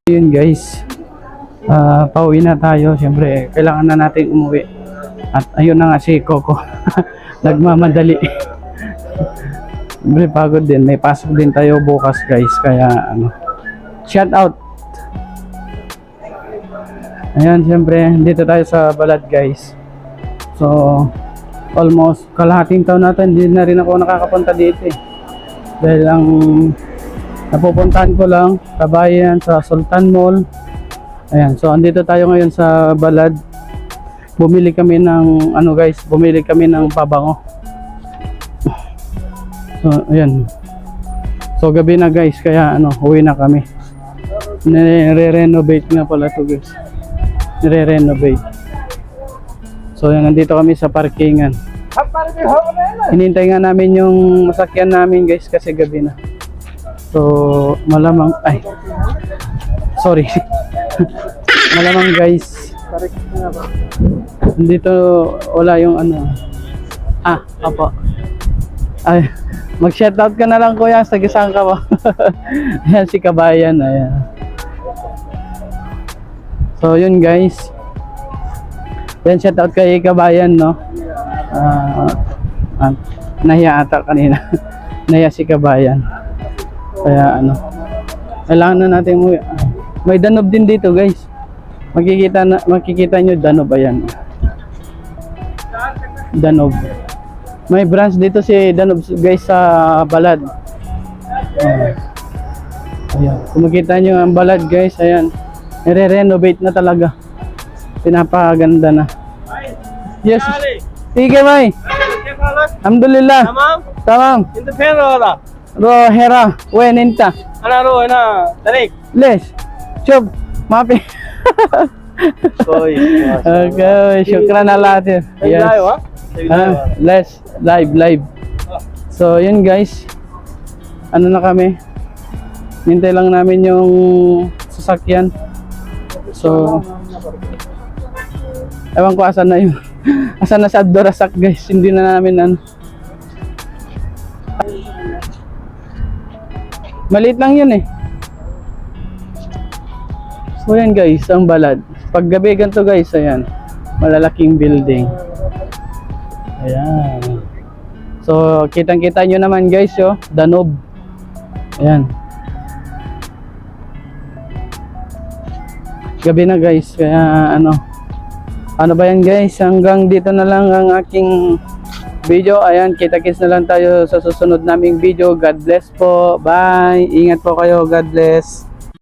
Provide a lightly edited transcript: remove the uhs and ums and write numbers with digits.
Yun guys, pauwi na tayo. Siyempre, kailangan na natin umuwi. At ayun na nga si Coco. Nagmamadali. Siyempre, pagod din. May pasok din tayo bukas guys. Kaya, shout out. Ayan, siyempre, dito tayo sa Balad guys. So, almost kalahating taon natin. Hindi na rin ako nakakapunta dito eh. Dahil ang napupuntahan ko lang Kabayan sa Sultan Mall. Ayan, so andito tayo ngayon sa Balad. Bumili kami ng bumili kami ng pabango. So ayan. So gabi na guys, kaya uwi na kami. Nire-renovate na pala to guys. Nire-renovate. So ayan, nandito kami sa parkingan. Hinintay nga namin yung masakyan namin guys kasi gabi na. So, malamang, sorry. Malamang guys. Dito, wala yung Apo. Ay, mag-shoutout ka na lang kuya, sagisang ka mo. Ayan si Kabayan, ayan. So, yun guys. Ayan, shoutout kay Kabayan, no? Nahiya ata kanina. Nahiya si Kabayan. Kaya kailangan na natin may Danob din dito guys. Makikita nyo Danob, ayan. Danob. May branch dito si Danob guys sa Balad. Ayan. Kung makita nyo ang Balad guys, ayan. Nire-renovate na talaga. Pinapaganda na. Yes. Sige may. Alhamdulillah. Tamam. Hera, وين انت؟ انا اروح هنا طريق ليش؟ شوف ما في. كويس. Okay, syukran alatir. Yes. Let's live. So, yun guys. Na kami? Hintay lang namin yung sasakyan. So, ewan ko asan na yun. Asan na sa Abdurasak guys. Hindi na namin maliit lang yun eh. So yan guys, ang Balad. Pag gabi ganito guys, ayan. Malalaking building. Ayan. So kitang-kita nyo naman guys, Danob. Ayan. Gabi na guys, kaya ano ba yan guys, hanggang dito na lang ang aking video. Ayan, kita-kits na lang tayo sa susunod naming video. God bless po. Bye. Ingat po kayo. God bless.